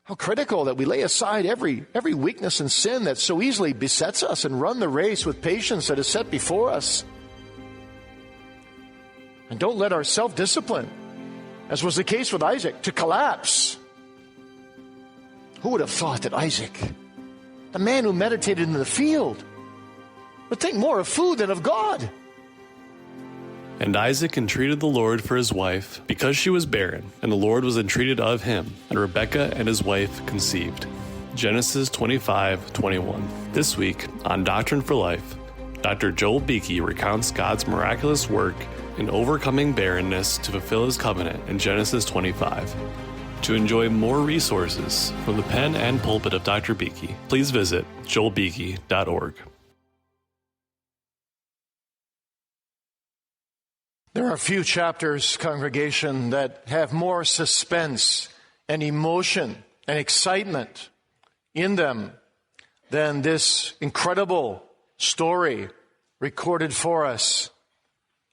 How critical that we lay aside every weakness and sin that so easily besets us and run the race with patience that is set before us. And don't let our self-discipline, as was the case with Isaac, to collapse. Who would have thought that Isaac, the man who meditated in the field, would think more of food than of God? And Isaac entreated the Lord for his wife, because she was barren, and the Lord was entreated of him, and Rebekah and his wife conceived. Genesis 25:21. This week on Doctrine for Life, Dr. Joel Beeke recounts God's miraculous work in overcoming barrenness to fulfill his covenant in Genesis 25. To enjoy more resources from the pen and pulpit of Dr. Beeke, please visit joelbeeke.org. There are few chapters, congregation, that have more suspense and emotion and excitement in them than this incredible story recorded for us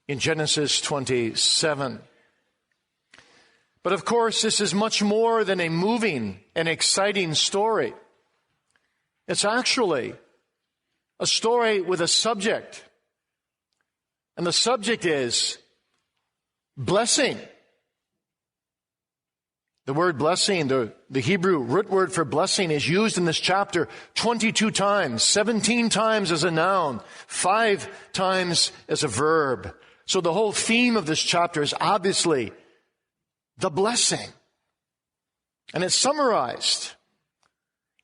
in Genesis 27. But of course, this is much more than a moving and exciting story. It's actually a story with a subject. And the subject is blessing. The word blessing, the Hebrew root word for blessing, is used in this chapter 22 times, 17 times as a noun, 5 times as a verb. So the whole theme of this chapter is obviously the blessing. And it's summarized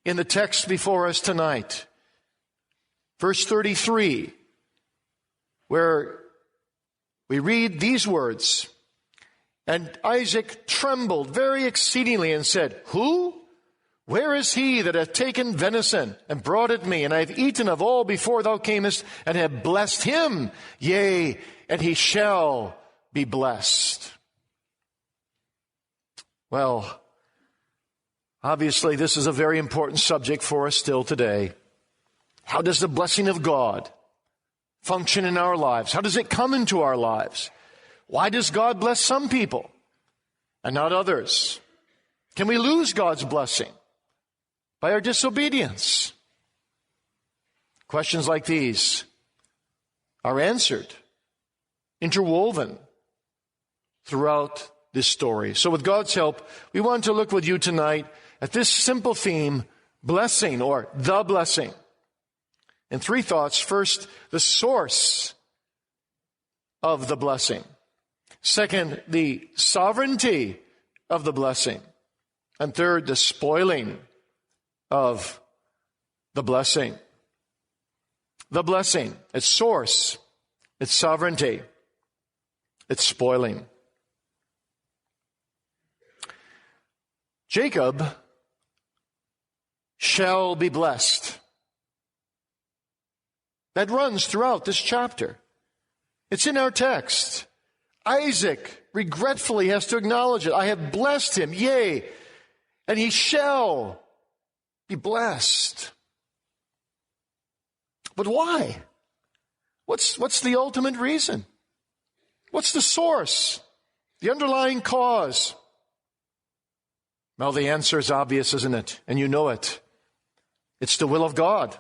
in the text before us tonight. Verse 33, where we read these words, "And Isaac trembled very exceedingly and said, Who? Where is he that hath taken venison and brought it me? And I have eaten of all before thou camest, and have blessed him. Yea, and he shall be blessed." Well, obviously this is a very important subject for us still today. How does the blessing of God function in our lives? How does it come into our lives? Why does God bless some people and not others? Can we lose God's blessing by our disobedience? Questions like these are answered, interwoven throughout this story. So with God's help, we want to look with you tonight at this simple theme, blessing, or the blessing. And 3 thoughts. First, the source of the blessing. Second, the sovereignty of the blessing. And third, the spoiling of the blessing. The blessing, its source, its sovereignty, its spoiling. Jacob shall be blessed. That runs throughout this chapter. It's in our text. Isaac regretfully has to acknowledge it. I have blessed him, yea, and he shall be blessed. But why? What's the ultimate reason? What's the source? The underlying cause? Well, the answer is obvious, isn't it? And you know it. It's the will of God.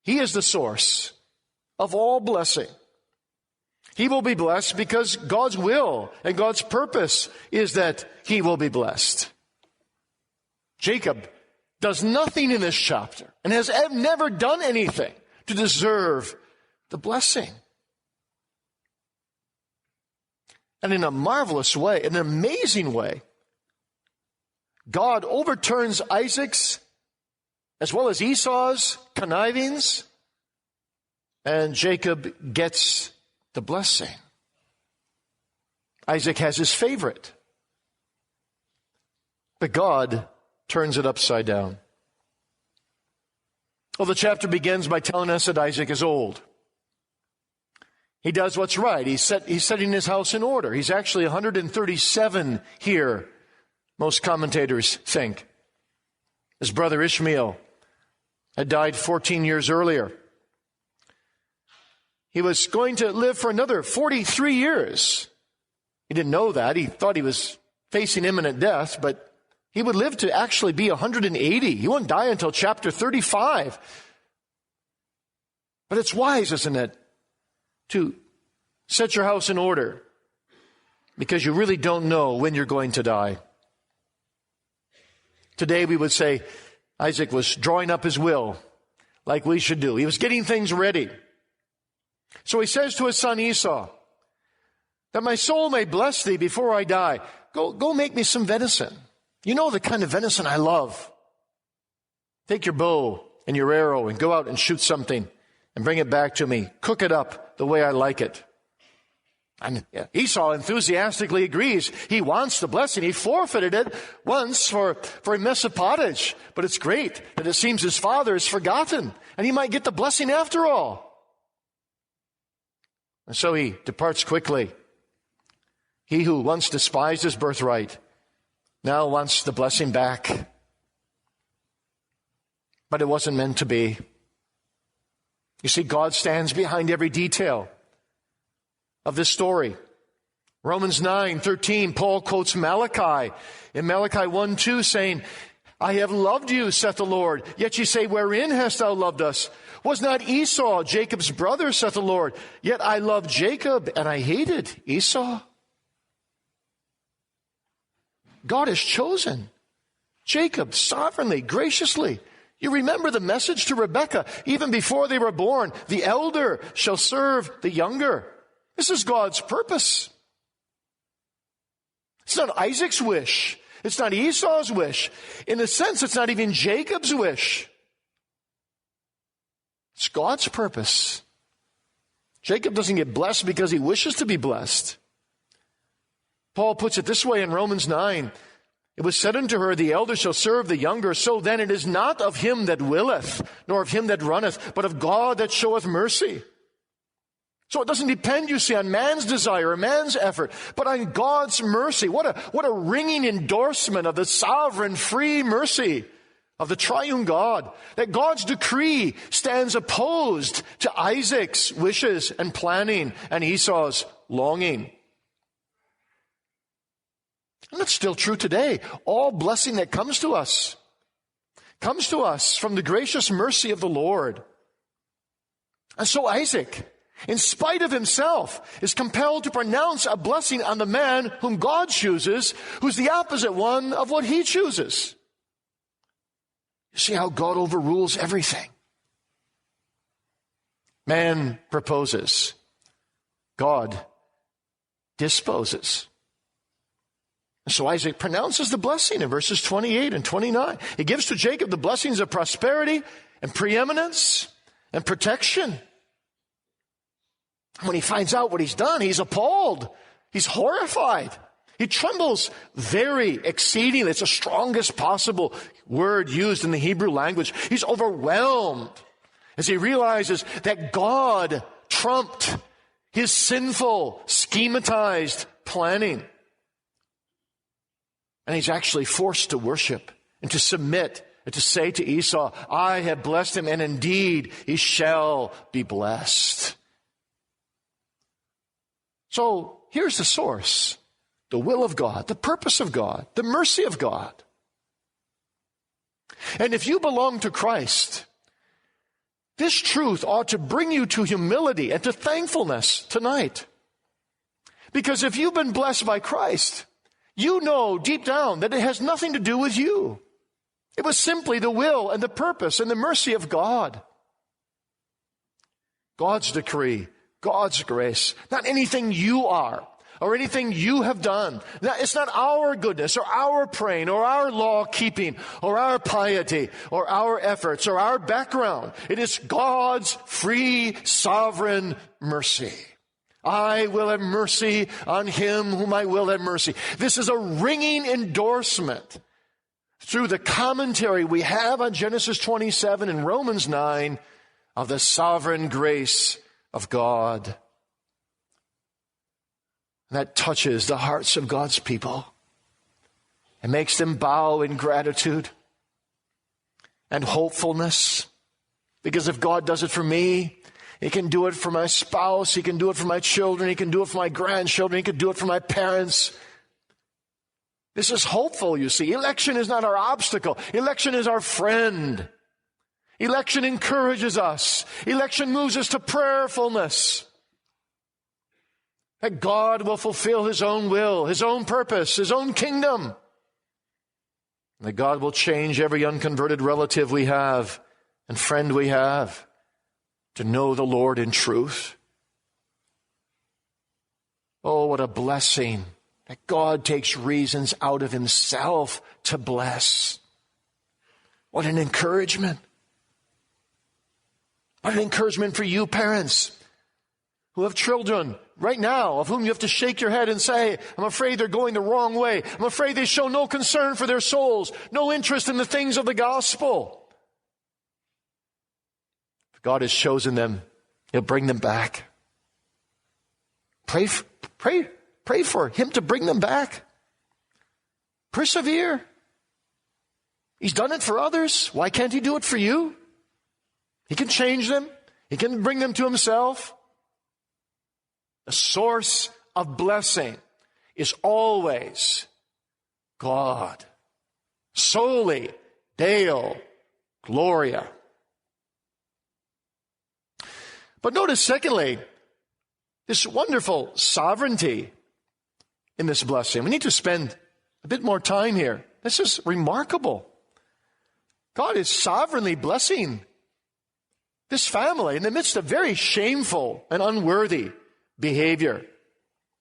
He is the source of all blessing. He will be blessed because God's will and God's purpose is that he will be blessed. Jacob does nothing in this chapter and has never done anything to deserve the blessing. And in a marvelous way, in an amazing way, God overturns Isaac's as well as Esau's connivings, and Jacob gets the blessing. Isaac has his favorite, but God turns it upside down. Well, the chapter begins by telling us that Isaac is old. He does what's right. He's setting his house in order. He's actually 137 here, most commentators think. His brother Ishmael had died 14 years earlier. He was going to live for another 43 years. He didn't know that. He thought he was facing imminent death, but He would live to actually be 180. He won't die until chapter 35. But it's wise, isn't it, to set your house in order, because you really don't know when you're going to die. Today we would say Isaac was drawing up his will like we should do. He was getting things ready. So he says to his son Esau, that my soul may bless thee before I die. Go make me some venison. You know the kind of venison I love. Take your bow and your arrow and go out and shoot something and bring it back to me. Cook it up the way I like it. And Esau enthusiastically agrees. He wants the blessing. He forfeited it once for a mess of pottage. But it's great that it seems his father has forgotten, and he might get the blessing after all. And so he departs quickly. He who once despised his birthright now wants the blessing back. But it wasn't meant to be. You see, God stands behind every detail of this story. Romans 9:13, Paul quotes Malachi in Malachi 1:2, saying, I have loved you, saith the Lord. Yet ye say, wherein hast thou loved us? Was not Esau Jacob's brother, saith the Lord? Yet I loved Jacob, and I hated Esau. God has chosen Jacob sovereignly, graciously. You remember the message to Rebekah, even before they were born, the elder shall serve the younger. This is God's purpose. It's not Isaac's wish. It's not Esau's wish. In a sense, it's not even Jacob's wish. It's God's purpose. Jacob doesn't get blessed because he wishes to be blessed. Paul puts it this way in Romans 9. It was said unto her, the elder shall serve the younger. So then it is not of him that willeth, nor of him that runneth, but of God that showeth mercy. So it doesn't depend, you see, on man's desire or man's effort, but on God's mercy. What a ringing endorsement of the sovereign, free mercy of the triune God. That God's decree stands opposed to Isaac's wishes and planning and Esau's longing. And that's still true today. All blessing that comes to us from the gracious mercy of the Lord. And so Isaac, in spite of himself, is compelled to pronounce a blessing on the man whom God chooses, who's the opposite one of what he chooses. You see how God overrules everything. Man proposes. God disposes. And so Isaac pronounces the blessing in verses 28 and 29. He gives to Jacob the blessings of prosperity and preeminence and protection. When he finds out what he's done, he's appalled. He's horrified. He trembles very exceedingly. It's the strongest possible word used in the Hebrew language. He's overwhelmed as he realizes that God trumped his sinful, schematized planning. And he's actually forced to worship and to submit and to say to Esau, I have blessed him, and indeed he shall be blessed. So here's the source, the will of God, the purpose of God, the mercy of God. And if you belong to Christ, this truth ought to bring you to humility and to thankfulness tonight. Because if you've been blessed by Christ, you know deep down that it has nothing to do with you. It was simply the will and the purpose and the mercy of God. God's decree, God's grace, not anything you are or anything you have done. It's not our goodness or our praying or our law keeping or our piety or our efforts or our background. It is God's free, sovereign mercy. I will have mercy on him whom I will have mercy. This is a ringing endorsement through the commentary we have on Genesis 27 and Romans 9 of the sovereign grace of God. And that touches the hearts of God's people and makes them bow in gratitude and hopefulness. Because if God does it for me, he can do it for my spouse, he can do it for my children, he can do it for my grandchildren, he can do it for my parents. This is hopeful, you see. Election is not our obstacle. Election is our friend. Election encourages us. Election moves us to prayerfulness. That God will fulfill His own will, His own purpose, His own kingdom. That God will change every unconverted relative we have and friend we have to know the Lord in truth. Oh, what a blessing that God takes reasons out of Himself to bless. What an encouragement. What an encouragement for you parents who have children right now of whom you have to shake your head and say, I'm afraid they're going the wrong way. I'm afraid they show no concern for their souls, no interest in the things of the gospel. If God has chosen them, He'll bring them back. Pray for Him to bring them back. Persevere. He's done it for others. Why can't He do it for you? He can change them. He can bring them to Himself. The source of blessing is always God. Soli Deo Gloria. But notice, secondly, this wonderful sovereignty in this blessing. We need to spend a bit more time here. This is remarkable. God is sovereignly blessing this family in the midst of very shameful and unworthy behavior.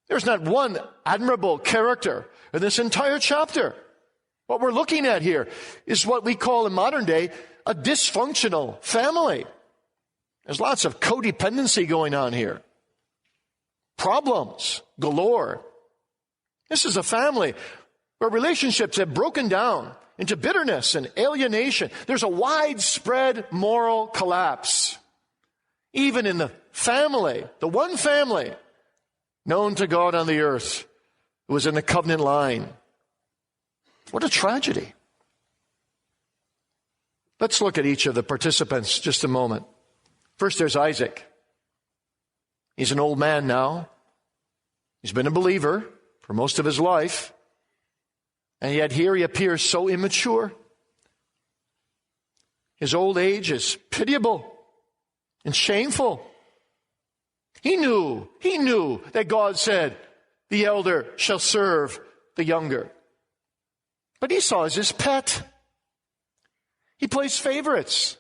There's not one admirable character in this entire chapter. What we're looking at here is what we call in modern day a dysfunctional family. There's lots of codependency going on here. Problems galore. This is a family where relationships have broken down into bitterness and alienation. There's a widespread moral collapse. Even in the family, the one family known to God on the earth who was in the covenant line. What a tragedy. Let's look at each of the participants just a moment. First, there's Isaac. He's an old man now. He's been a believer for most of his life. And yet here he appears so immature. His old age is pitiable and shameful. He knew that God said, the elder shall serve the younger. But Esau is his pet. He plays favorites.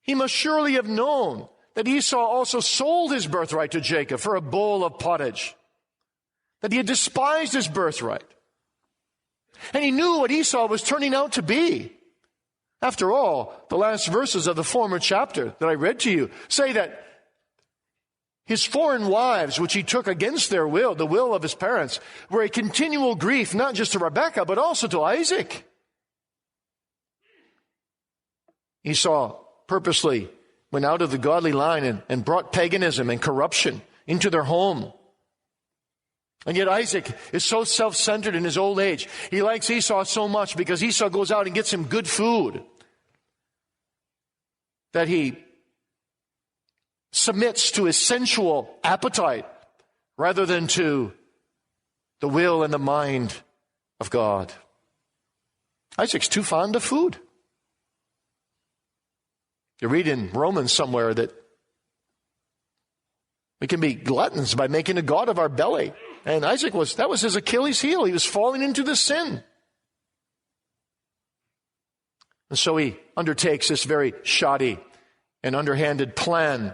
He must surely have known that Esau also sold his birthright to Jacob for a bowl of pottage, that he had despised his birthright. And he knew what Esau was turning out to be. After all, the last verses of the former chapter that I read to you say that his foreign wives, which he took against their will, the will of his parents, were a continual grief, not just to Rebekah, but also to Isaac. Esau purposely went out of the godly line and brought paganism and corruption into their home. And yet Isaac is so self-centered in his old age. He likes Esau so much because Esau goes out and gets him good food that he submits to his sensual appetite rather than to the will and the mind of God. Isaac's too fond of food. You read in Romans somewhere that we can be gluttons by making a god of our belly. And that was his Achilles heel. He was falling into this sin. And so he undertakes this very shoddy and underhanded plan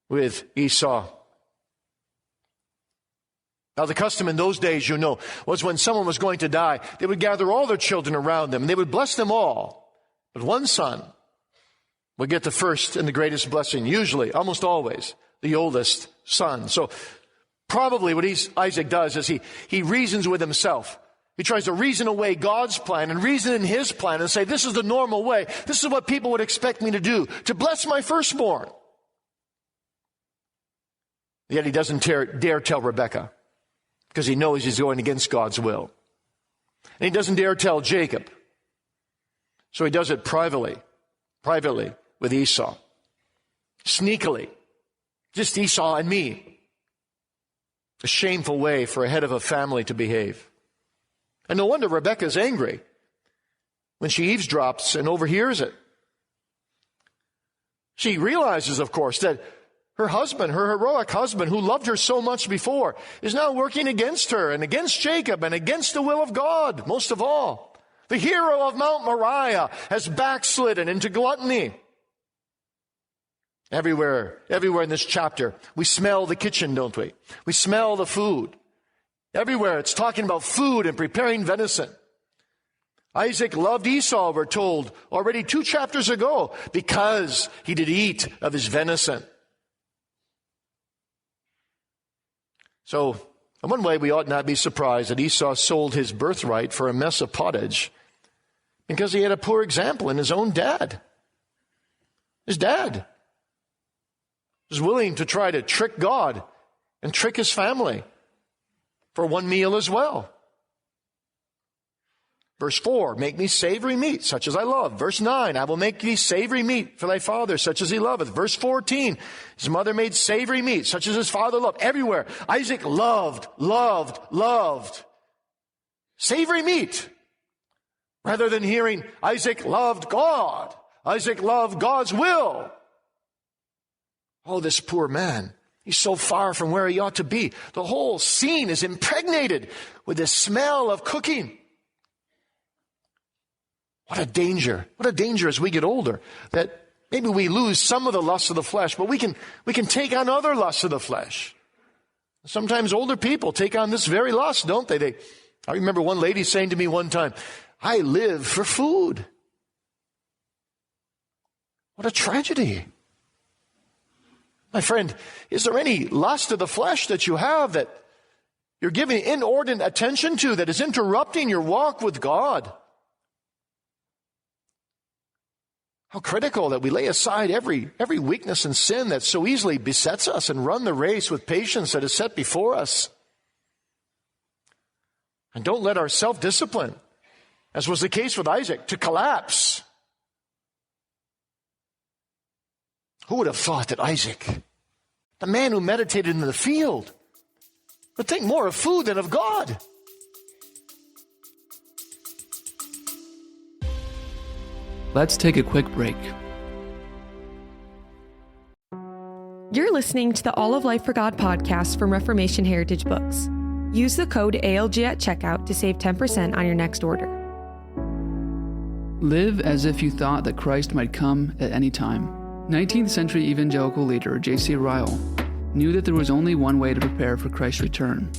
with Esau. Now, the custom in those days, was when someone was going to die, they would gather all their children around them, and they would bless them all. But one son would get the first and the greatest blessing, usually, almost always, the oldest son. So probably what Isaac does is he reasons with himself. He tries to reason away God's plan and reason in his plan and say, this is the normal way. This is what people would expect me to do, to bless my firstborn. Yet he doesn't dare tell Rebekah because he knows he's going against God's will. And he doesn't dare tell Jacob. So he does it privately with Esau. Sneakily. Just Esau and me. A shameful way for a head of a family to behave. And no wonder Rebekah's angry when she eavesdrops and overhears it. She realizes, of course, that her husband, her heroic husband, who loved her so much before, is now working against her and against Jacob and against the will of God, most of all. The hero of Mount Moriah has backslidden into gluttony. Everywhere in this chapter, we smell the kitchen, don't we? We smell the food. Everywhere it's talking about food and preparing venison. Isaac loved Esau, we're told, already 2 chapters ago, because he did eat of his venison. So, in one way, we ought not be surprised that Esau sold his birthright for a mess of pottage because he had a poor example in his own dad. His dad was willing to try to trick God and trick his family for one meal as well. Verse 4, make me savory meat, such as I love. Verse 9, I will make thee savory meat for thy father, such as he loveth. Verse 14, his mother made savory meat, such as his father loved. Everywhere, Isaac loved savory meat. Rather than hearing Isaac loved God, Isaac loved God's will. Oh, this poor man, he's so far from where he ought to be. The whole scene is impregnated with the smell of cooking. What a danger as we get older, that maybe we lose some of the lusts of the flesh, but we can take on other lusts of the flesh. Sometimes older people take on this very lust, don't they? I remember one lady saying to me one time, I live for food. What a tragedy. My friend, is there any lust of the flesh that you have that you're giving inordinate attention to that is interrupting your walk with God? How critical that we lay aside every weakness and sin that so easily besets us and run the race with patience that is set before us. And don't let our self-discipline, as was the case with Isaac, to collapse. Who would have thought that Isaac, the man who meditated in the field, would think more of food than of God? Let's take a quick break. You're listening to the All of Life for God podcast from Reformation Heritage Books. Use the code ALG at checkout to save 10% on your next order. Live as if you thought that Christ might come at any time. 19th century evangelical leader J.C. Ryle knew that there was only one way to prepare for Christ's return: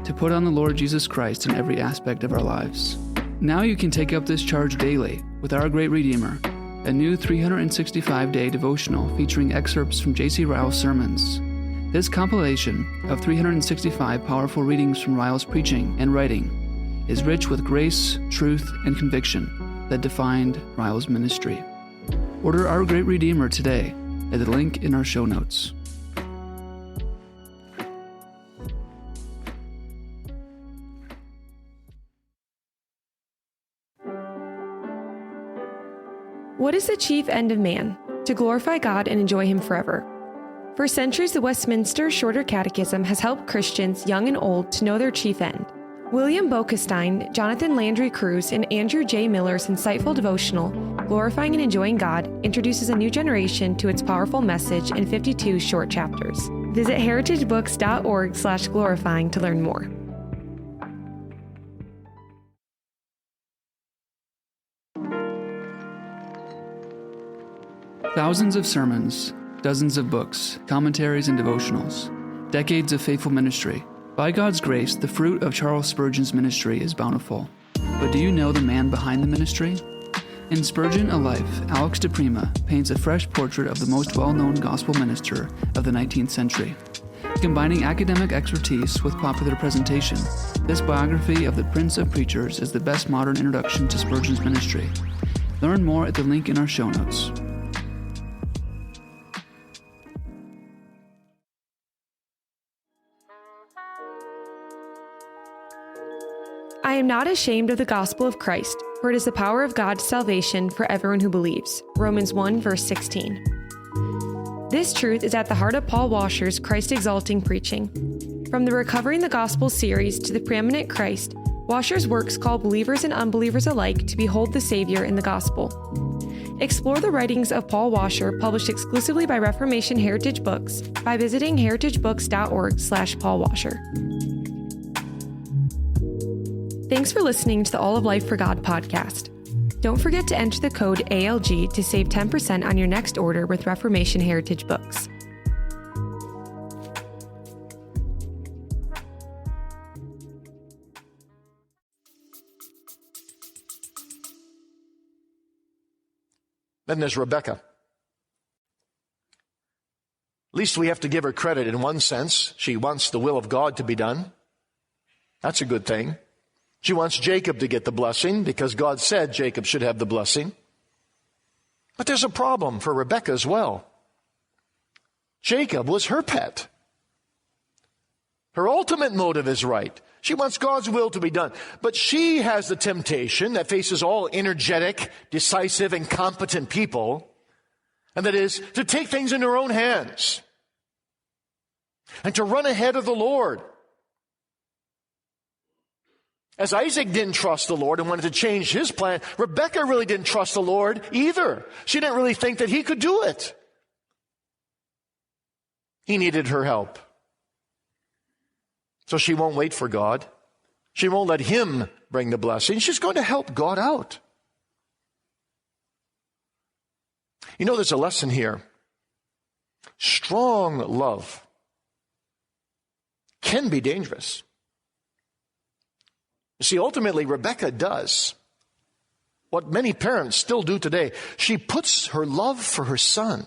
to put on the Lord Jesus Christ in every aspect of our lives. Now you can take up this charge daily with Our Great Redeemer, a new 365-day devotional featuring excerpts from J.C. Ryle's sermons. This compilation of 365 powerful readings from Ryle's preaching and writing is rich with grace, truth, and conviction that defined Ryle's ministry. Order Our Great Redeemer today at the link in our show notes. What is the chief end of man? To glorify God and enjoy Him forever. For centuries, the Westminster Shorter Catechism has helped Christians, young and old, to know their chief end. William Boekestein, Jonathan Landry Cruz, and Andrew J. Miller's insightful devotional, Glorifying and Enjoying God, introduces a new generation to its powerful message in 52 short chapters. Visit heritagebooks.org/glorifying to learn more. Thousands of sermons, dozens of books, commentaries, and devotionals, decades of faithful ministry. By God's grace, the fruit of Charles Spurgeon's ministry is bountiful. But do you know the man behind the ministry? In Spurgeon, A Life, Alex de Prima paints a fresh portrait of the most well-known gospel minister of the 19th century. Combining academic expertise with popular presentation, this biography of the Prince of Preachers is the best modern introduction to Spurgeon's ministry. Learn more at the link in our show notes. I am not ashamed of the gospel of Christ, for it is the power of God to salvation for everyone who believes. Romans 1, verse 16. This truth is at the heart of Paul Washer's Christ-exalting preaching. From the Recovering the Gospel series to the Preeminent Christ, Washer's works call believers and unbelievers alike to behold the Savior in the gospel. Explore the writings of Paul Washer, published exclusively by Reformation Heritage Books, by visiting heritagebooks.org/paulwasher. Thanks for listening to the All of Life for God podcast. Don't forget to enter the code ALG to save 10% on your next order with Reformation Heritage Books. Then there's Rebekah. At least we have to give her credit in one sense. She wants the will of God to be done. That's a good thing. She wants Jacob to get the blessing because God said Jacob should have the blessing. But there's a problem for Rebekah as well. Jacob was her pet. Her ultimate motive is right. She wants God's will to be done. But she has the temptation that faces all energetic, decisive, and competent people, and that is to take things in her own hands and to run ahead of the Lord. As Isaac didn't trust the Lord and wanted to change his plan, Rebekah really didn't trust the Lord either. She didn't really think that he could do it. He needed her help. So she won't wait for God. She won't let him bring the blessing. She's going to help God out. You know, there's a lesson here. Strong love can be dangerous. You see, ultimately, Rebekah does what many parents still do today. She puts her love for her son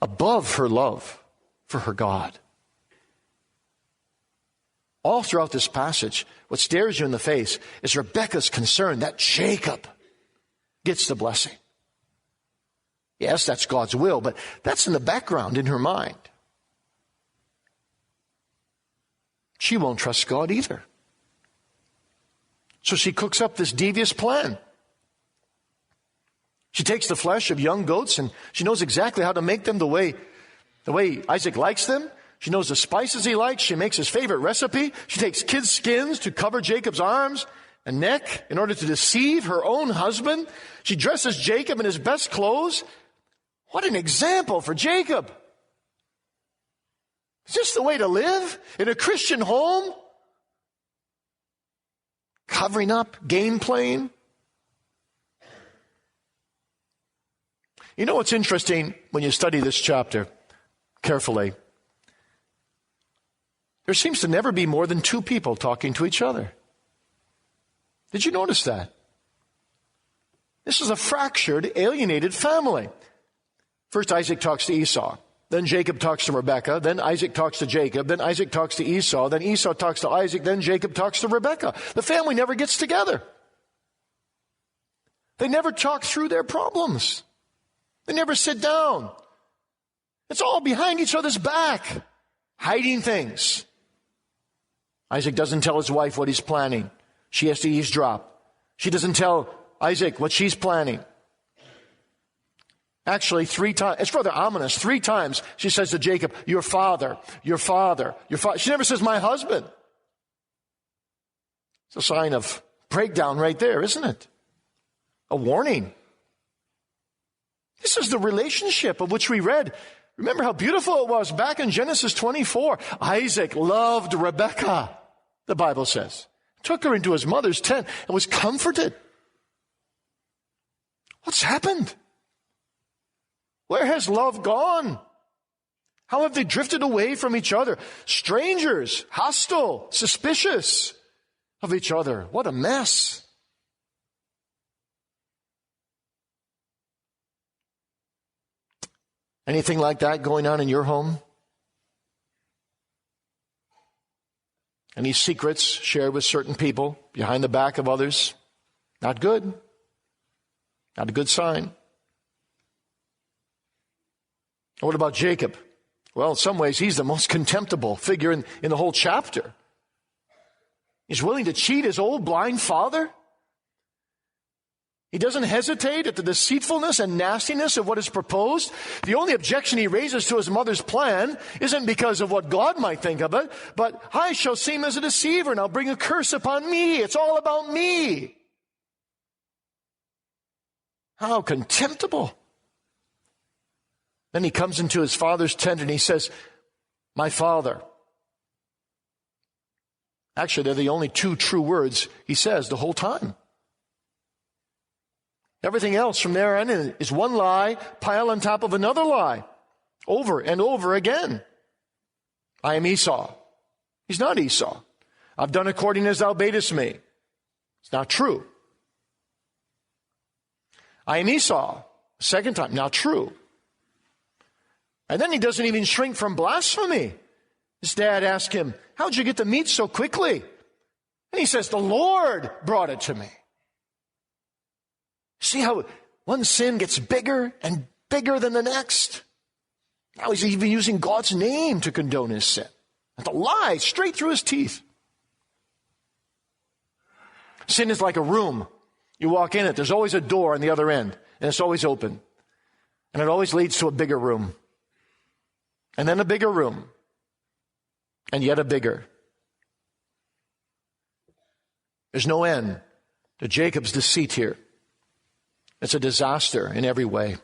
above her love for her God. All throughout this passage, what stares you in the face is Rebekah's concern that Jacob gets the blessing. Yes, that's God's will, but that's in the background in her mind. She won't trust God either. So she cooks up this devious plan. She takes the flesh of young goats and she knows exactly how to make them the way Isaac likes them. She knows the spices he likes. She makes his favorite recipe. She takes kids' skins to cover Jacob's arms and neck in order to deceive her own husband. She dresses Jacob in his best clothes. What an example for Jacob. Is this the way to live in a Christian home? Covering up, game playing. You know what's interesting when you study this chapter carefully? There seems to never be more than two people talking to each other. Did you notice that? This is a fractured, alienated family. First Isaac talks to Esau. Then Jacob talks to Rebekah. Then Isaac talks to Jacob. Then Isaac talks to Esau. Then Esau talks to Isaac. Then Jacob talks to Rebekah. The family never gets together. They never talk through their problems. They never sit down. It's all behind each other's back, hiding things. Isaac doesn't tell his wife what he's planning. She has to eavesdrop. She doesn't tell Isaac what she's planning. Actually, 3 times, it's rather ominous. 3 times she says to Jacob, your father, your father, your father. She never says, my husband. It's a sign of breakdown right there, isn't it? A warning. This is the relationship of which we read. Remember how beautiful it was back in Genesis 24. Isaac loved Rebekah, the Bible says. Took her into his mother's tent and was comforted. What's happened? Where has love gone? How have they drifted away from each other? Strangers, hostile, suspicious of each other. What a mess. Anything like that going on in your home? Any secrets shared with certain people behind the back of others? Not good. Not a good sign. What about Jacob? Well, in some ways, he's the most contemptible figure in the whole chapter. He's willing to cheat his old blind father. He doesn't hesitate at the deceitfulness and nastiness of what is proposed. The only objection he raises to his mother's plan isn't because of what God might think of it, but I shall seem as a deceiver and I'll bring a curse upon me. It's all about me. How contemptible. Then he comes into his father's tent and he says, my father. Actually, they're the only two true words he says the whole time. Everything else from there on is one lie piled on top of another lie, over and over again. I am Esau. He's not Esau. I've done according as thou badest me. It's not true. I am Esau. Second time, not true. And then he doesn't even shrink from blasphemy. His dad asked him, how'd you get the meat so quickly? And he says, the Lord brought it to me. See how one sin gets bigger and bigger than the next? Now he's even using God's name to condone his sin. And to lie straight through his teeth. Sin is like a room. You walk in it, there's always a door on the other end, and it's always open. And it always leads to a bigger room. And then a bigger room. And yet a bigger. There's no end to Jacob's deceit here. It's a disaster in every way.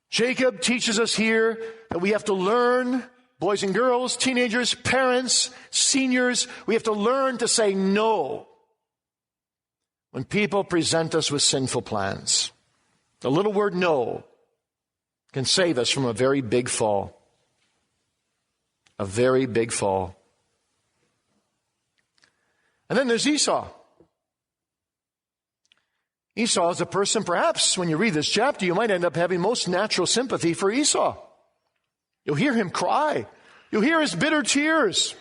Jacob teaches us here that we have to learn, boys and girls, teenagers, parents, seniors, we have to learn to say no when people present us with sinful plans. The little word no can save us from a very big fall. A very big fall. And then there's Esau. Esau is a person, perhaps when you read this chapter, you might end up having most natural sympathy for Esau. You'll hear him cry. You'll hear his bitter tears.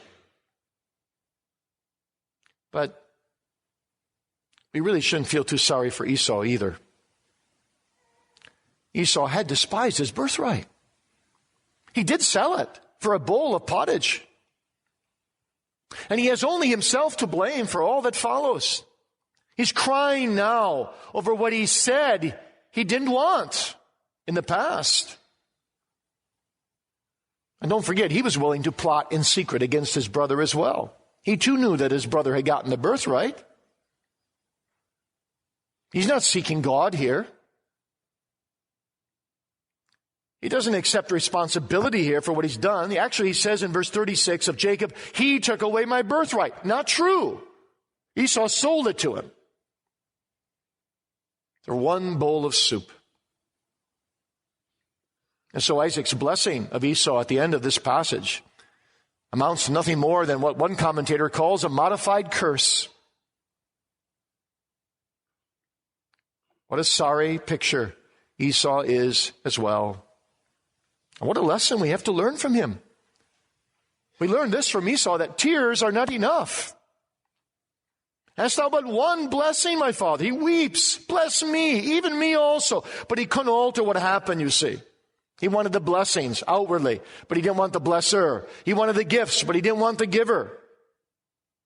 But we really shouldn't feel too sorry for Esau either. Esau had despised his birthright. He did sell it for a bowl of pottage. And he has only himself to blame for all that follows. He's crying now over what he said he didn't want in the past. And don't forget, he was willing to plot in secret against his brother as well. He too knew that his brother had gotten the birthright. He's not seeking God here. He doesn't accept responsibility here for what he's done. He says in verse 36 of Jacob, he took away my birthright. Not true. Esau sold it to him. For one bowl of soup. And so Isaac's blessing of Esau at the end of this passage amounts to nothing more than what one commentator calls a modified curse. What a sorry picture Esau is as well. And what a lesson we have to learn from him. We learn this from Esau, that tears are not enough. Hast thou but one blessing, my father? He weeps. Bless me, even me also. But he couldn't alter what happened, you see. He wanted the blessings outwardly, but he didn't want the blesser. He wanted the gifts, but he didn't want the giver.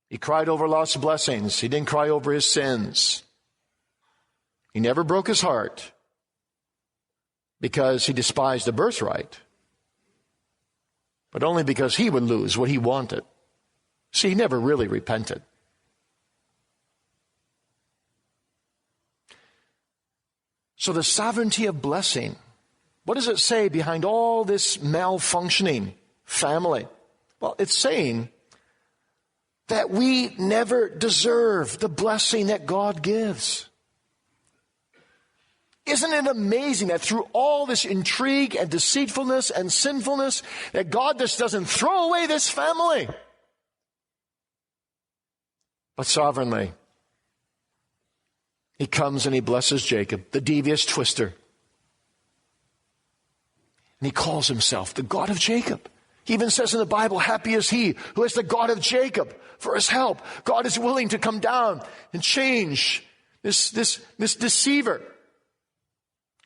He cried over lost blessings. He didn't cry over his sins. He never broke his heart because he despised the birthright, but only because he would lose what he wanted. See, he never really repented. So the sovereignty of blessing, what does it say behind all this malfunctioning family? Well, it's saying that we never deserve the blessing that God gives. Isn't it amazing that through all this intrigue and deceitfulness and sinfulness, that God just doesn't throw away this family, but sovereignly he comes and he blesses Jacob, the devious twister. And he calls himself the God of Jacob. He even says in the Bible, happy is he who has the God of Jacob for his help. God is willing to come down and change this deceiver.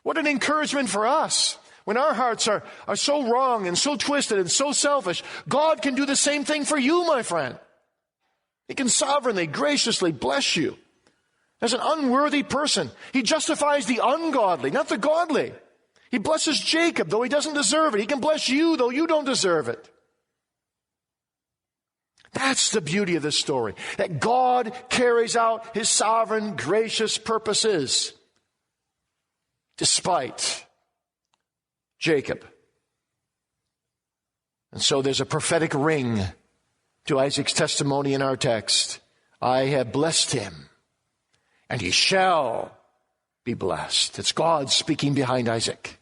What an encouragement for us. When our hearts are so wrong and so twisted and so selfish, God can do the same thing for you, my friend. He can sovereignly, graciously bless you as an unworthy person. He justifies the ungodly, not the godly. He blesses Jacob, though he doesn't deserve it. He can bless you, though you don't deserve it. That's the beauty of this story, that God carries out his sovereign, gracious purposes despite Jacob. And so there's a prophetic ring to Isaac's testimony in our text. I have blessed him, and he shall be blessed. It's God speaking behind Isaac,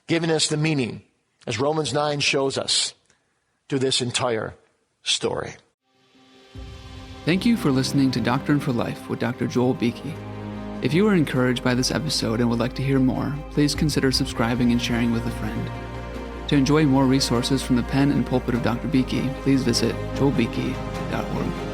giving us the meaning, as Romans 9 shows us, to this entire story. Thank you for listening to Doctrine for Life with Dr. Joel Beeke. If you were encouraged by this episode and would like to hear more, please consider subscribing and sharing with a friend. To enjoy more resources from the pen and pulpit of Dr. Beeke, please visit joelbeeke.org.